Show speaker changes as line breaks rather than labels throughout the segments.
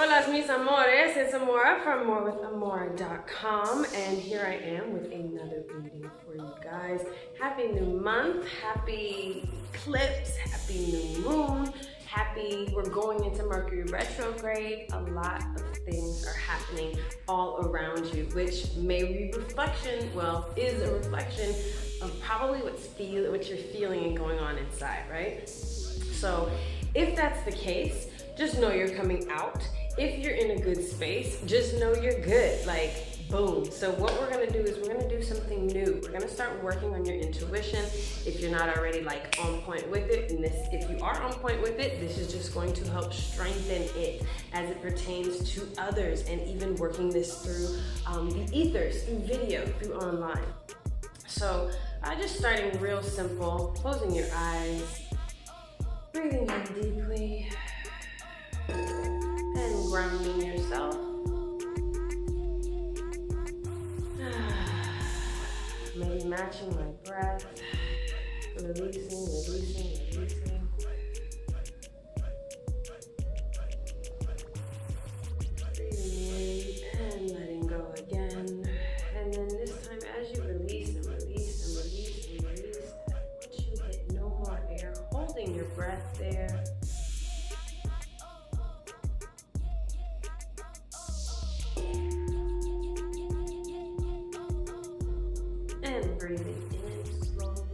Hola mis amores, it's Amora from MoreWithAmora.com, and here I am with another reading for you guys. Happy new month, happy eclipse, happy new moon, happy we're going into Mercury retrograde. A lot of things are happening all around you, which may be is a reflection of probably what you're feeling and going on inside, right? So if that's the case, just know you're coming out. If you're in a good space, just know you're good, like boom. So what we're gonna do is we're gonna do something new. We're gonna start working on your intuition. If you're not already like on point with it, and if you are on point with it, this is just going to help strengthen it as it pertains to others, and even working this through the ethers, through video, through online. So just starting real simple, closing your eyes, breathing in deeply, and grounding yourself. Maybe matching my breath, releasing. Breathing in and letting go again. And then this time, as you release, I want you to hit no more air, holding your breath there. And breathing in slowly.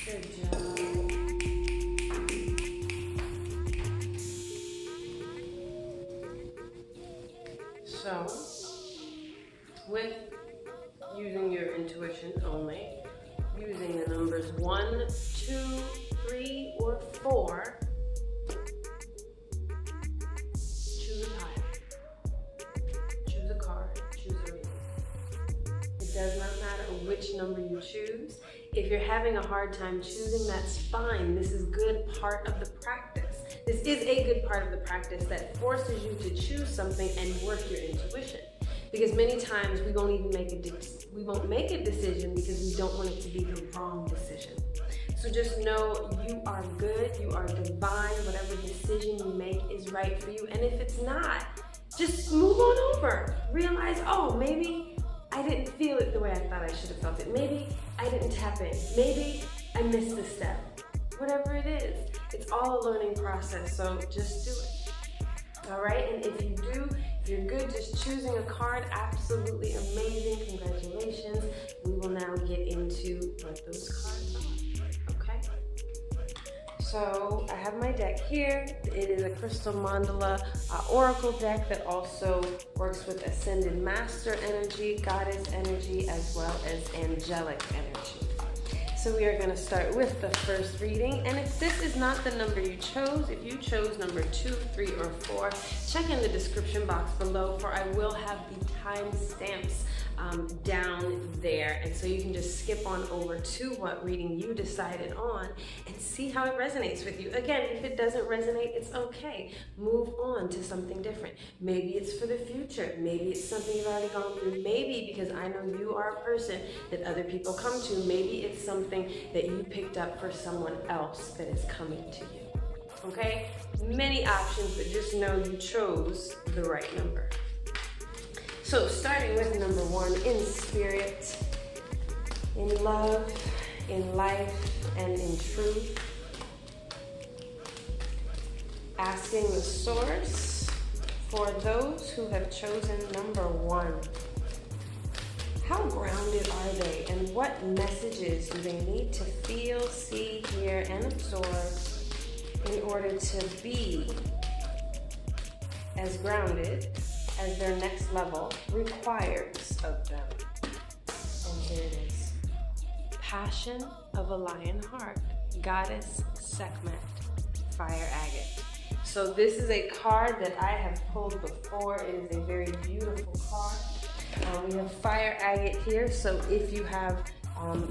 Good job. So, with using your intuition only, using the numbers 1, 2, 3, or 4, does not matter which number you choose. If you're having a hard time choosing, that's fine. This is good part of the practice. This is a good part of the practice that forces you to choose something and work your intuition. Because many times we won't make a decision because we don't want it to be the wrong decision. So just know you are good, you are divine. Whatever decision you make is right for you. And if it's not, just move on over. Realize, oh, maybe I didn't feel it the way I thought I should have felt it. Maybe I didn't tap in. Maybe I missed a step. Whatever it is, it's all a learning process, so just do it. All right, and if you're good just choosing a card, absolutely amazing, congratulations. We will now get into what those cards are, okay? So I have my deck here. It is a crystal mandala oracle deck that also works with ascended master energy, goddess energy, as well as angelic energy. So we are going to start with the first reading. And if this is not the number you chose, if you chose number 2, 3, or 4, check in the description box below, for I will have the timestamps down there, and so you can just skip on over to what reading you decided on and see how it resonates with you. Again, if it doesn't resonate, it's okay. Move on to something different. Maybe it's for the future. Maybe it's something you've already gone through. Maybe because I know you are a person that other people come to. Maybe it's something that you picked up for someone else that is coming to you. Okay? Many options, but just know you chose the right number. So starting with number 1, in spirit, in love, in life, and in truth. Asking the source for those who have chosen number 1. How grounded are they, and what messages do they need to feel, see, hear, and absorb in order to be as grounded as their next level requires of them? And here it is. Passion of a lion heart, goddess Sekhmet, fire agate. So this is a card that I have pulled before. It is a very beautiful card. We have fire agate here, so if you have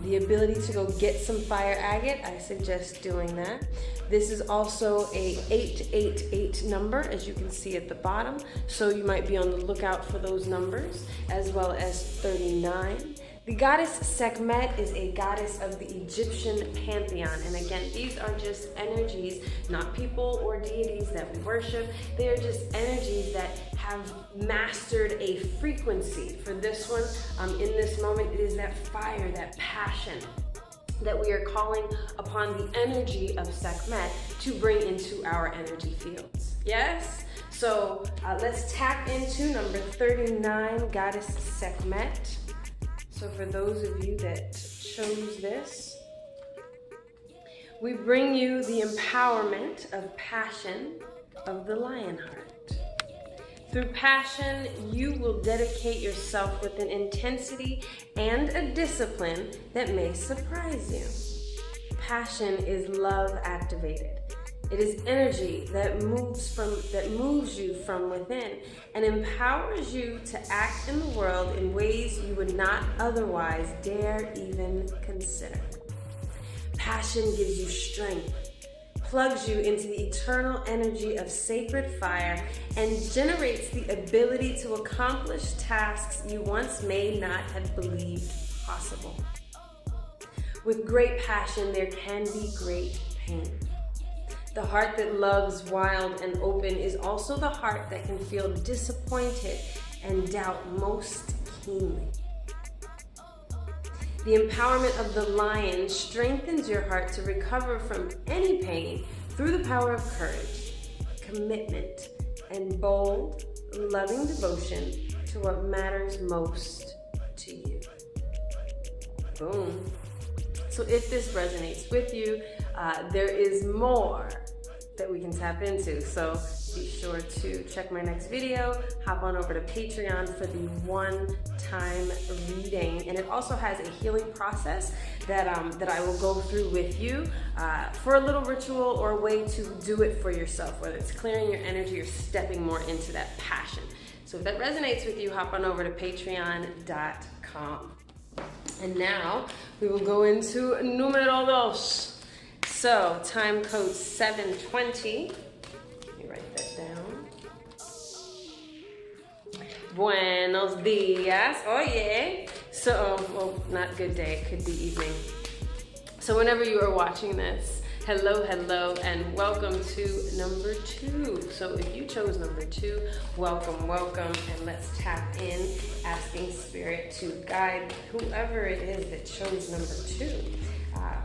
the ability to go get some fire agate, I suggest doing that. This is also a 888 number, as you can see at the bottom, so you might be on the lookout for those numbers, as well as 39. The goddess Sekhmet is a goddess of the Egyptian pantheon. And again, these are just energies, not people or deities that we worship. They are just energies that have mastered a frequency. For this one, in this moment, it is that fire, that passion that we are calling upon the energy of Sekhmet to bring into our energy fields. Yes? So let's tap into number 39, goddess Sekhmet. So for those of you that chose this, we bring you the empowerment of passion of the lion heart. Through passion, you will dedicate yourself with an intensity and a discipline that may surprise you. Passion is love activated. It is energy that moves you from within and empowers you to act in the world in ways you would not otherwise dare even consider. Passion gives you strength, plugs you into the eternal energy of sacred fire, and generates the ability to accomplish tasks you once may not have believed possible. With great passion, there can be great pain. The heart that loves wild and open is also the heart that can feel disappointed and doubt most keenly. The empowerment of the lion strengthens your heart to recover from any pain through the power of courage, commitment, and bold, loving devotion to what matters most to you. Boom. So if this resonates with you, there is more that we can tap into. So be sure to check my next video, hop on over to Patreon for the one-time reading. And it also has a healing process that I will go through with you for a little ritual or a way to do it for yourself, whether it's clearing your energy or stepping more into that passion. So if that resonates with you, hop on over to patreon.com. And now we will go into numero dos. So time code 720. Let me write that down. Buenos dias. Oh yeah. So, well, not good day. It could be evening. So whenever you are watching this, hello, and welcome to number 2. So if you chose number 2, welcome, and let's tap in, asking Spirit to guide whoever it is that chose number 2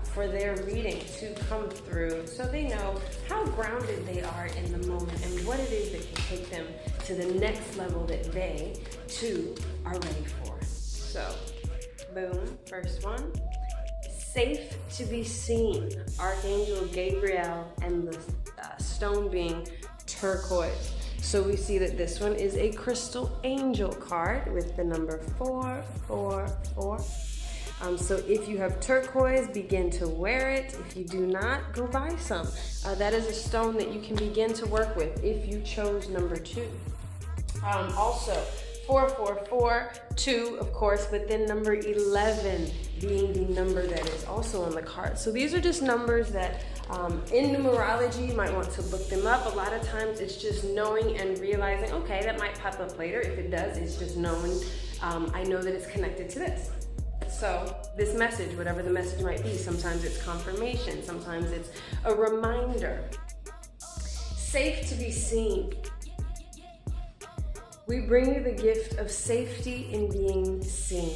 for their reading to come through so they know how grounded they are in the moment and what it is that can take them to the next level that they, too, are ready for. So, boom, first one. Safe to be seen, Archangel Gabriel, and the stone being turquoise. So we see that this one is a crystal angel card with the number 444. So if you have turquoise, begin to wear it. If you do not, go buy some. That is a stone that you can begin to work with if you chose number 2. Also, 444, 2, of course, but then number 11 being the number that is also on the card. So these are just numbers that in numerology you might want to look them up. A lot of times it's just knowing and realizing, okay, that might pop up later. If it does, it's just knowing, I know that it's connected to this. So this message, whatever the message might be, sometimes it's confirmation, sometimes it's a reminder. Safe to be seen. We bring you the gift of safety in being seen.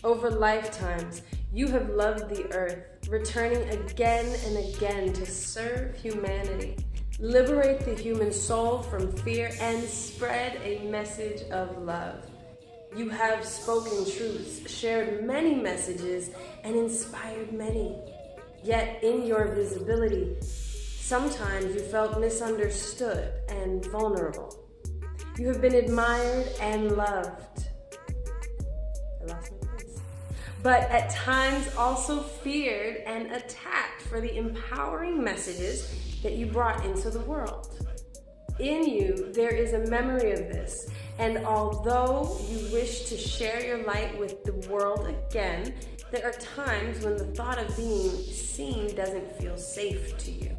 Over lifetimes, you have loved the earth, returning again and again to serve humanity, liberate the human soul from fear, and spread a message of love. You have spoken truths, shared many messages, and inspired many. Yet in your visibility, sometimes you felt misunderstood and vulnerable. You have been admired and loved. I lost my place. But at times also feared and attacked for the empowering messages that you brought into the world. In you, there is a memory of this. And although you wish to share your light with the world again, there are times when the thought of being seen doesn't feel safe to you.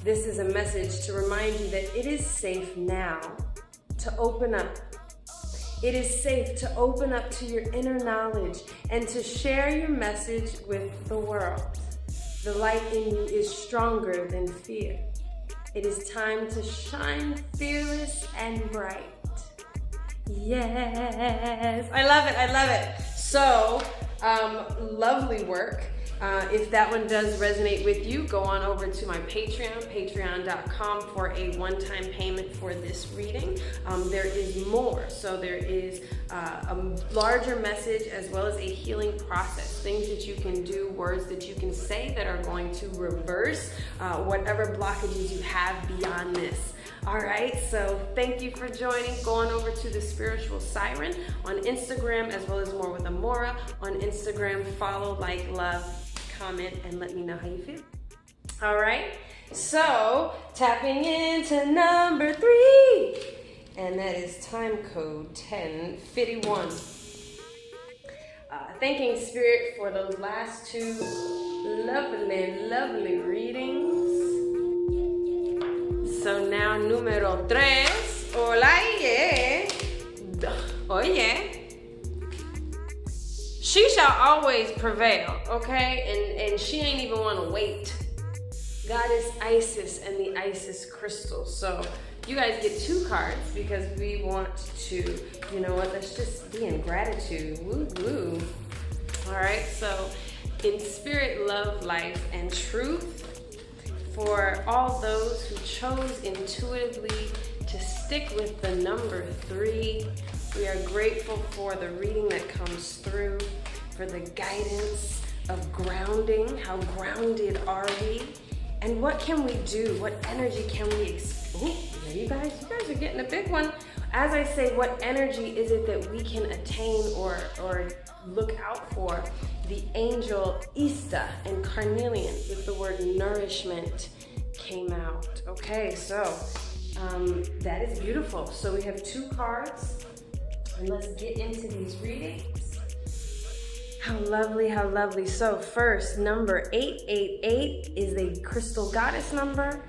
This is a message to remind you that it is safe now to open up. It is safe to open up to your inner knowledge and to share your message with the world. The light in you is stronger than fear. It is time to shine fearless and bright. Yes, I love it, I love it. So, lovely work. If that one does resonate with you, go on over to my Patreon, patreon.com, for a one-time payment for this reading. There is more. So there is a larger message as well as a healing process, things that you can do, words that you can say that are going to reverse whatever blockages you have beyond this. All right, so thank you for joining. Go on over to the Spiritual Siren on Instagram as well as More with Amora on Instagram. Follow, like, love, comment, and let me know how you feel. All right, so tapping into number 3, and that is time code 1051. Thanking Spirit for those last 2 lovely readings. So now número 3. Oye. She shall always prevail, okay? And she ain't even want to wait. Goddess Isis and the Isis crystal. So you guys get 2 cards because we want to, you know what, let's just be in gratitude. Woo woo. All right, so in spirit, love, life, and truth, for all those who chose intuitively to stick with the number 3, we are grateful for the reading that comes through, for the guidance of grounding. How grounded are we? And what can we do? What energy can we you guys are getting a big one. As I say, what energy is it that we can attain or look out for? The angel Ista and Carnelian with the word nourishment came out. Okay, so that is beautiful. So we have 2 cards, and let's get into these readings. How lovely, how lovely. So first, number 888 is a crystal goddess number.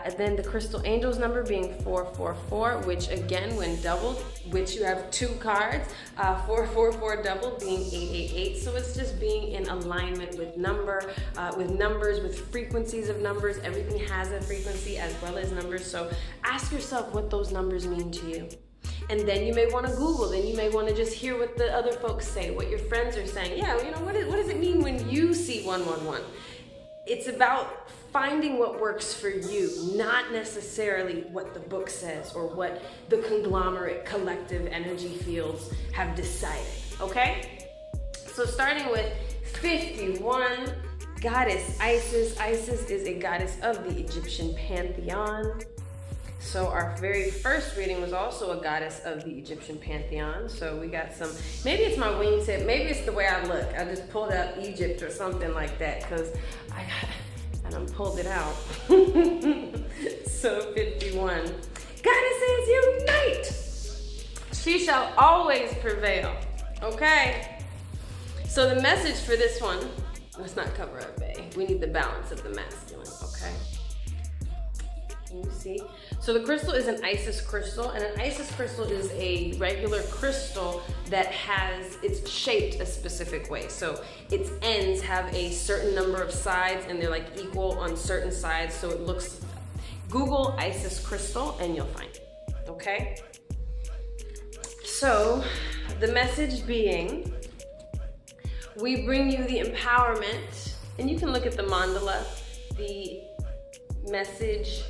And then the crystal angels number being 444, which again, when doubled, which you have 2 cards, 444 doubled being 888. So it's just being in alignment with numbers, with frequencies of numbers. Everything has a frequency as well as numbers. So ask yourself what those numbers mean to you. And then you may want to Google, then you may want to just hear what the other folks say, what your friends are saying. Yeah, you know, what does it mean when you see 111? It's about finding what works for you, not necessarily what the book says or what the conglomerate collective energy fields have decided, okay? So starting with 51, Goddess Isis. Isis is a goddess of the Egyptian pantheon. So our very first reading was also a goddess of the Egyptian pantheon. So we got some, maybe it's my wingtip, maybe it's the way I look. I just pulled out Egypt or something like that because I pulled it out. So 51. Goddesses unite! She shall always prevail. Okay? So the message for this one, let's not cover up, babe. We need the balance of the masculine, okay? Can you see? So the crystal is an Isis crystal, and an Isis crystal is a regular crystal that it's shaped a specific way. So its ends have a certain number of sides, and they're like equal on certain sides. So it looks, Google Isis crystal and you'll find it, okay? So the message being, we bring you the empowerment, and you can look at the mandala, the message,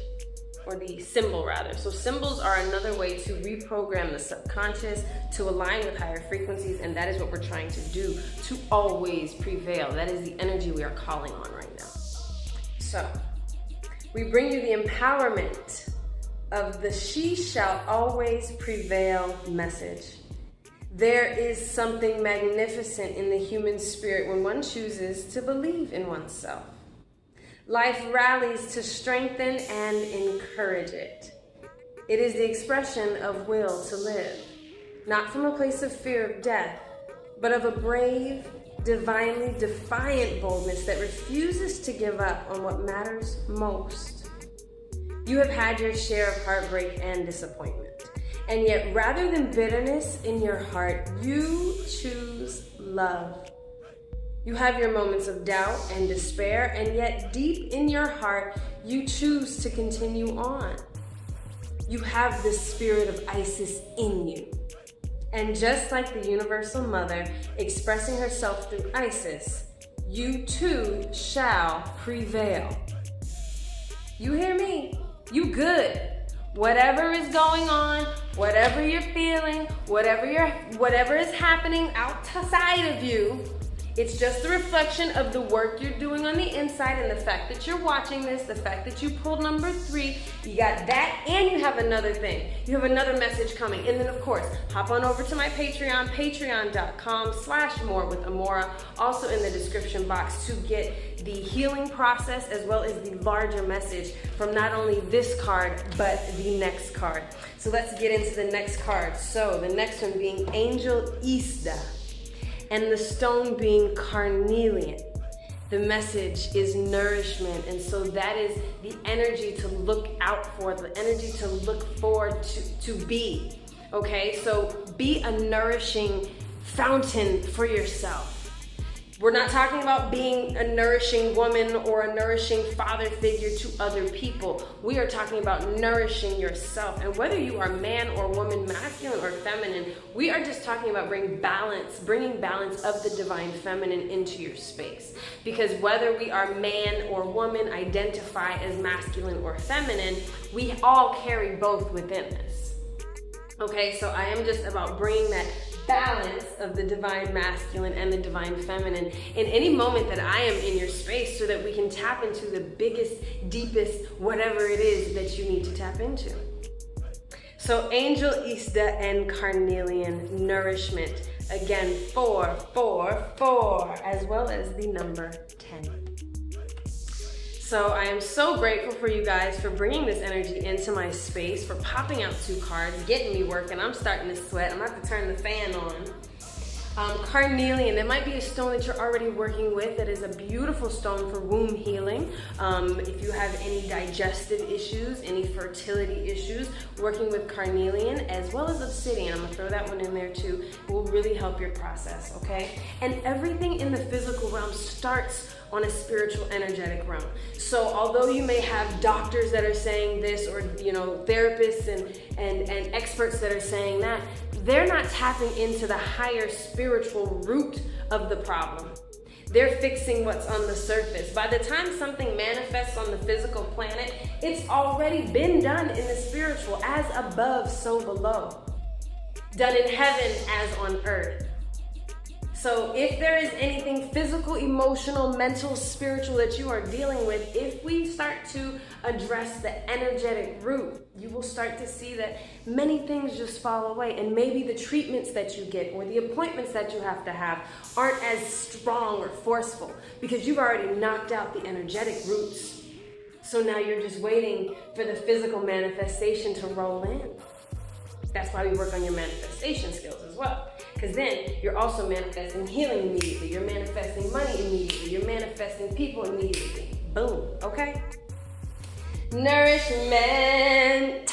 or the symbol rather. So symbols are another way to reprogram the subconscious to align with higher frequencies, and that is what we're trying to do to always prevail. That is the energy we are calling on right now. So we bring you the empowerment of the she shall always prevail message. There is something magnificent in the human spirit when one chooses to believe in oneself. Life rallies to strengthen and encourage it. It is the expression of will to live, not from a place of fear of death, but of a brave, divinely defiant boldness that refuses to give up on what matters most. You have had your share of heartbreak and disappointment, And yet, rather than bitterness in your heart, you choose love. You have your moments of doubt and despair, and yet deep in your heart, you choose to continue on. You have the spirit of Isis in you. And just like the Universal Mother expressing herself through Isis, you too shall prevail. You hear me? You good. Whatever is going on, whatever you're feeling, whatever is happening outside of you, it's just a reflection of the work you're doing on the inside, and the fact that you're watching this, the fact that you pulled number 3, you got that, and you have another thing. You have another message coming. And then, of course, hop on over to my Patreon, patreon.com/MoreWithAmora, also in the description box, to get the healing process as well as the larger message from not only this card, but the next card. So let's get into the next card. So the next one being Angel Isda, and the stone being carnelian. The message is nourishment, and so that is the energy to look out for, the energy to look forward to be, okay? So be a nourishing fountain for yourself. We're not talking about being a nourishing woman or a nourishing father figure to other people. We are talking about nourishing yourself. And whether you are man or woman, masculine or feminine, we are just talking about bringing balance of the divine feminine into your space. Because whether we are man or woman, identify as masculine or feminine, we all carry both within us. Okay, so I am just about bringing that balance of the divine masculine and the divine feminine in any moment that I am in your space, so that we can tap into the biggest, deepest, whatever it is that you need to tap into. So Angel Isda and carnelian, nourishment. Again, 4, 4, 4, as well as the number 10. So I am so grateful for you guys for bringing this energy into my space, for popping out 2 cards, getting me working. I'm starting to sweat. I'm about to turn the fan on. Carnelian, that might be a stone that you're already working with. That is a beautiful stone for womb healing. If you have any digestive issues, any fertility issues, working with carnelian as well as obsidian, I'm gonna throw that one in there too, will really help your process, okay? And everything in the physical realm starts on a spiritual, energetic realm. So although you may have doctors that are saying this, or therapists and experts that are saying that, they're not tapping into the higher spiritual root of the problem. They're fixing what's on the surface. By the time something manifests on the physical planet, it's already been done in the spiritual. As above, so below. Done in heaven as on earth. So if there is anything physical, emotional, mental, spiritual that you are dealing with, if we start to address the energetic root, you will start to see that many things just fall away. And maybe the treatments that you get or the appointments that you have to have aren't as strong or forceful, because you've already knocked out the energetic roots. So now you're just waiting for the physical manifestation to roll in. That's why we work on your manifestation skills as well. Because then you're also manifesting healing immediately. You're manifesting money immediately. You're manifesting people immediately. Boom, okay? Nourishment.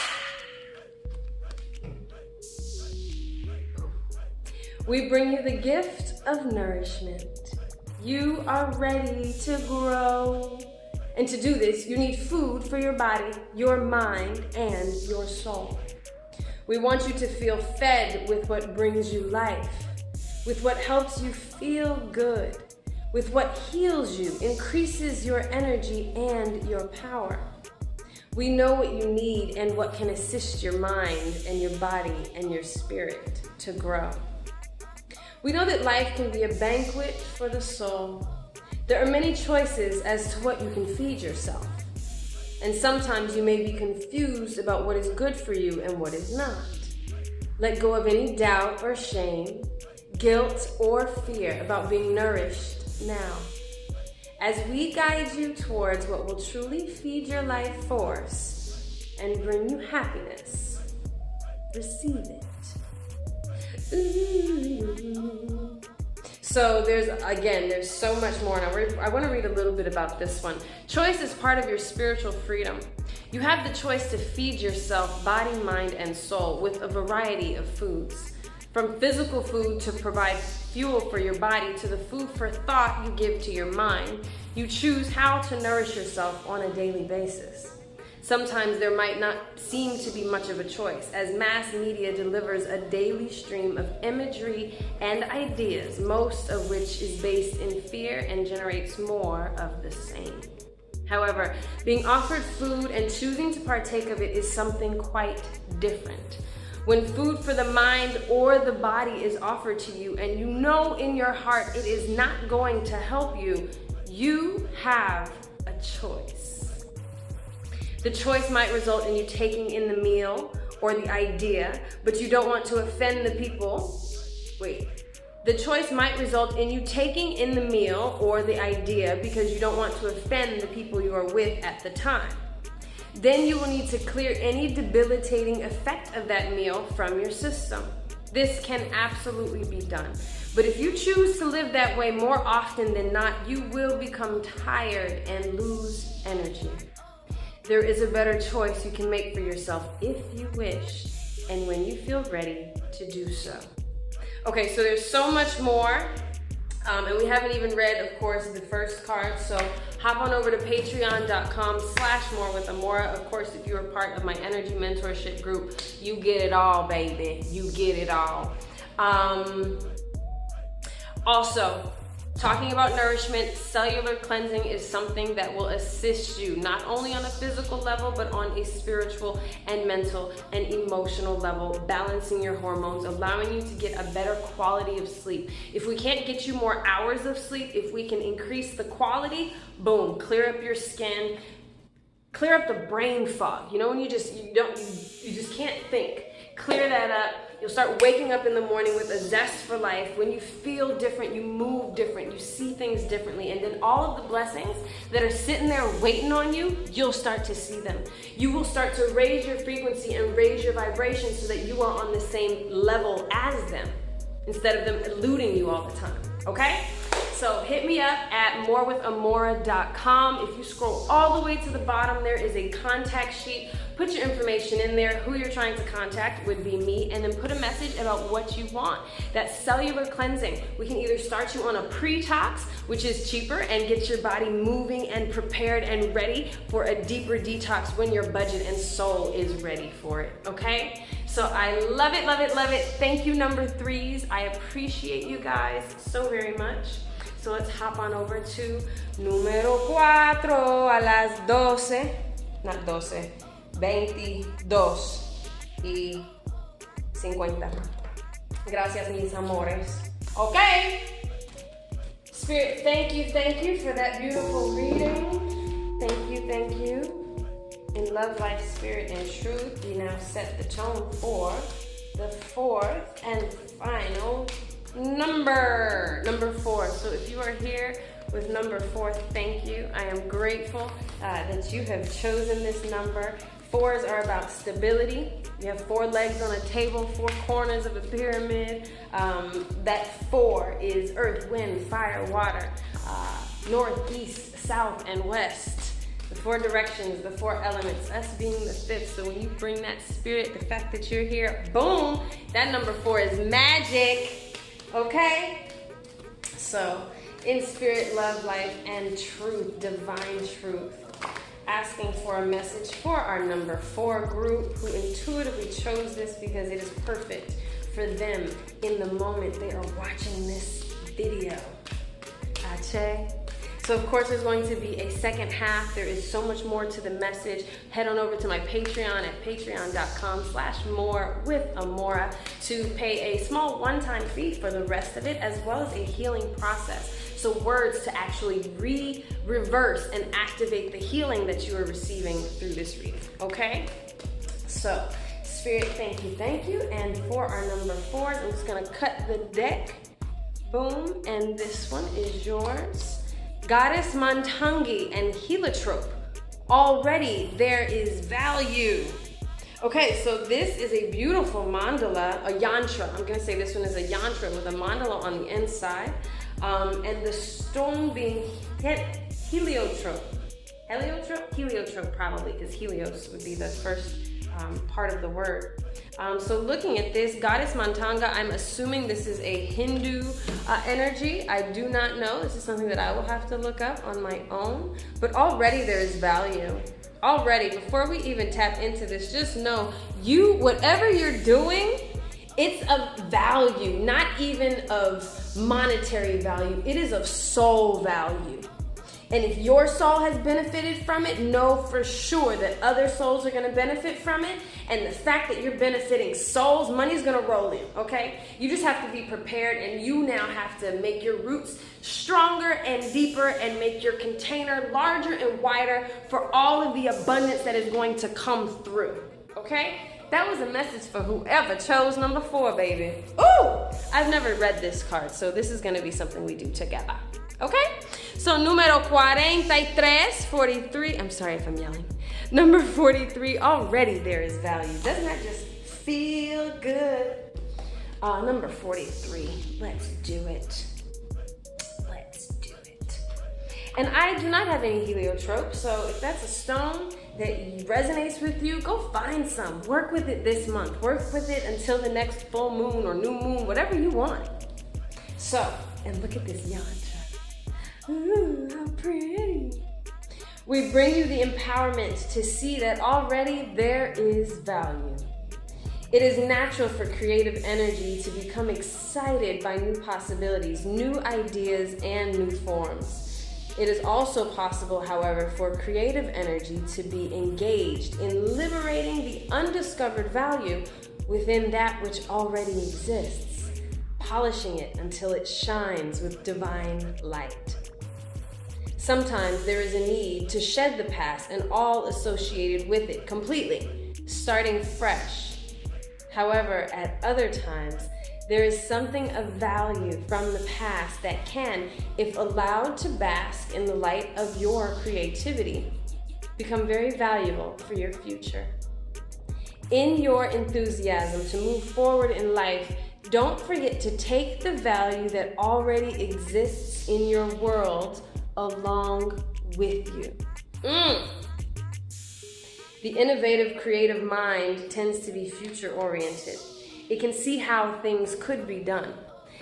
We bring you the gift of nourishment. You are ready to grow. And to do this, you need food for your body, your mind, and your soul. We want you to feel fed with what brings you life, with what helps you feel good, with what heals you, increases your energy and your power. We know what you need and what can assist your mind and your body and your spirit to grow. We know that life can be a banquet for the soul. There are many choices as to what you can feed yourself. And sometimes you may be confused about what is good for you and what is not. Let go of any doubt or shame, guilt or fear about being nourished now. As we guide you towards what will truly feed your life force and bring you happiness, receive it. Ooh. So there's so much more. And I want to read a little bit about this one. Choice is part of your spiritual freedom. You have the choice to feed yourself, body, mind, and soul with a variety of foods. From physical food to provide fuel for your body to the food for thought you give to your mind, you choose how to nourish yourself on a daily basis. Sometimes there might not seem to be much of a choice, as mass media delivers a daily stream of imagery and ideas, most of which is based in fear and generates more of the same. However, being offered food and choosing to partake of it is something quite different. When food for the mind or the body is offered to you and you know in your heart it is not going to help you, you have a choice. The choice might result in you taking in the meal or the idea, but you don't want to offend the people. The choice might result in you taking in the meal or the idea because you don't want to offend the people you are with at the time. Then you will need to clear any debilitating effect of that meal from your system. This can absolutely be done. But if you choose to live that way more often than not, you will become tired and lose energy. There is a better choice you can make for yourself if you wish, and when you feel ready to do so. Okay, so there's so much more, and we haven't even read, of course, the first card, so hop on over to patreon.com/MoreWithAmora. Of course, if you're a part of my energy mentorship group, you get it all, baby. You get it all. Also, talking about nourishment, cellular cleansing is something that will assist you not only on a physical level, but on a spiritual and mental and emotional level, balancing your hormones, allowing you to get a better quality of sleep. If we can't get you more hours of sleep, if we can increase the quality, boom, clear up your skin, clear up the brain fog. You know, when you just can't think. Clear that up. You'll start waking up in the morning with a zest for life. When you feel different, you move different, you see things differently, and then all of the blessings that are sitting there waiting on you, you'll start to see them. You will start to raise your frequency and raise your vibration so that you are on the same level as them, instead of them eluding you all the time, okay? So hit me up at MoreWithAmora.com. If you scroll all the way to the bottom, there is a contact sheet. Put your information in there. Who you're trying to contact would be me, and then put a message about what you want. That cellular cleansing, we can either start you on a pre-tox, which is cheaper, and get your body moving and prepared and ready for a deeper detox when your budget and soul is ready for it, okay? So I love it, love it, love it. Thank you, number threes. I appreciate you guys so very much. So let's hop on over to número 4 a las 12, not 12, 22:50. Gracias, mis amores. Okay. Spirit, thank you for that beautiful reading. Thank you. In love, life, spirit, and truth, we now set the tone for the fourth and final number 4. So if you are here with number 4, thank you. I am grateful that you have chosen this number. 4s are about stability. You have 4 legs on a table, 4 corners of a pyramid. That 4 is earth, wind, fire, water, north, east, south, and west. The 4 directions, the 4 elements, us being the 5th. So when you bring that spirit, the fact that you're here, boom, that number 4 is magic. Okay? So, in spirit, love, life, and truth, divine truth. Asking for a message for our number 4 group who intuitively chose this because it is perfect for them in the moment they are watching this video. Ache? So of course there's going to be a second half. There is so much more to the message. Head on over to my Patreon at patreon.com/MoreWithAmora to pay a small one-time fee for the rest of it, as well as a healing process. So words to actually reverse and activate the healing that you are receiving through this reading, okay? So, Spirit, thank you. And for our number 4s, I'm just gonna cut the deck. Boom, and this one is yours. Goddess Mantangi and Heliotrope. Already there is value. Okay, so this is a beautiful mandala, a yantra. I'm gonna say this one is a yantra with a mandala on the inside. And the stone being heliotrope. Heliotrope probably, because helios would be the first part of the word. So looking at this, Goddess Mantanga, I'm assuming this is a Hindu energy. I do not know. This is something that I will have to look up on my own. But already there is value. Already, before we even tap into this, just know whatever you're doing, it's of value, not even of monetary value. It is of soul value. And if your soul has benefited from it, know for sure that other souls are going to benefit from it. And the fact that you're benefiting souls, money's going to roll in, okay? You just have to be prepared, and you now have to make your roots stronger and deeper and make your container larger and wider for all of the abundance that is going to come through, okay? That was a message for whoever chose number 4, baby. Ooh! I've never read this card, so this is going to be something we do together. Okay? So, número 43, I'm sorry if I'm yelling. Number 43, already there is value. Doesn't that just feel good? Number 43, let's do it. Let's do it. And I do not have any heliotrope, so if that's a stone that resonates with you, go find some. Work with it this month. Work with it until the next full moon or new moon, whatever you want. So, and look at this yantra. Ooh, how pretty. We bring you the empowerment to see that already there is value. It is natural for creative energy to become excited by new possibilities, new ideas, and new forms. It is also possible, however, for creative energy to be engaged in liberating the undiscovered value within that which already exists, polishing it until it shines with divine light. Sometimes there is a need to shed the past and all associated with it completely, starting fresh. However, at other times, there is something of value from the past that can, if allowed to bask in the light of your creativity, become very valuable for your future. In your enthusiasm to move forward in life, don't forget to take the value that already exists in your world along with you. The innovative, creative mind tends to be future-oriented. It can see how things could be done.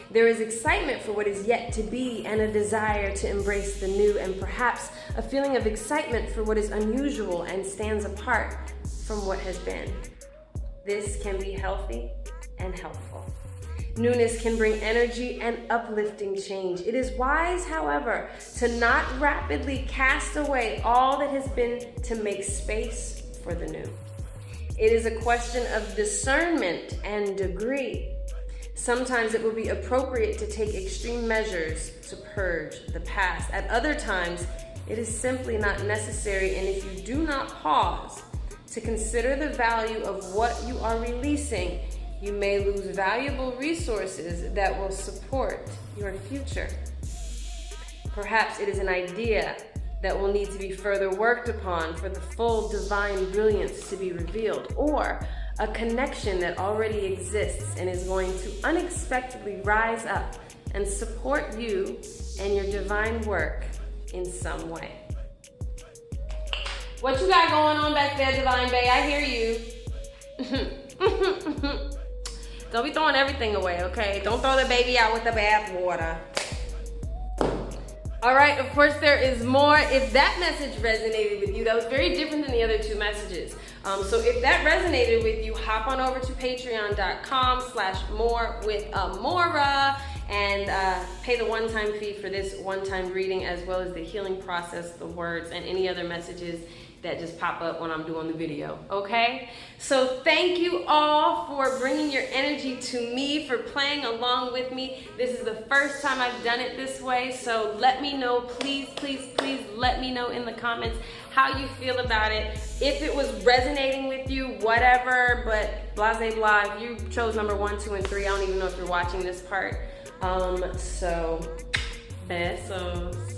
There is excitement for what is yet to be and a desire to embrace the new, and perhaps a feeling of excitement for what is unusual and stands apart from what has been. This can be healthy and helpful. Newness can bring energy and uplifting change. It is wise, however, to not rapidly cast away all that has been to make space for the new. It is a question of discernment and degree. Sometimes it will be appropriate to take extreme measures to purge the past. At other times, it is simply not necessary, and if you do not pause to consider the value of what you are releasing, you may lose valuable resources that will support your future. Perhaps it is an idea that will need to be further worked upon for the full divine brilliance to be revealed, or a connection that already exists and is going to unexpectedly rise up and support you and your divine work in some way. What you got going on back there, Divine Bae? I hear you. Don't be throwing everything away, okay? Don't throw the baby out with the bath water. All right, of course there is more. If that message resonated with you, that was very different than the other two messages. So if that resonated with you, hop on over to patreon.com/MoreWithAmora and pay the one-time fee for this one-time reading, as well as the healing process, the words, and any other messages that just pop up when I'm doing the video, okay? So thank you all for bringing your energy to me, for playing along with me. This is the first time I've done it this way, so let me know, please, please, please let me know in the comments how you feel about it. If it was resonating with you, whatever, but blah, blah, blah. If you chose number 1, 2, and 3, I don't even know if you're watching this part. So, besos.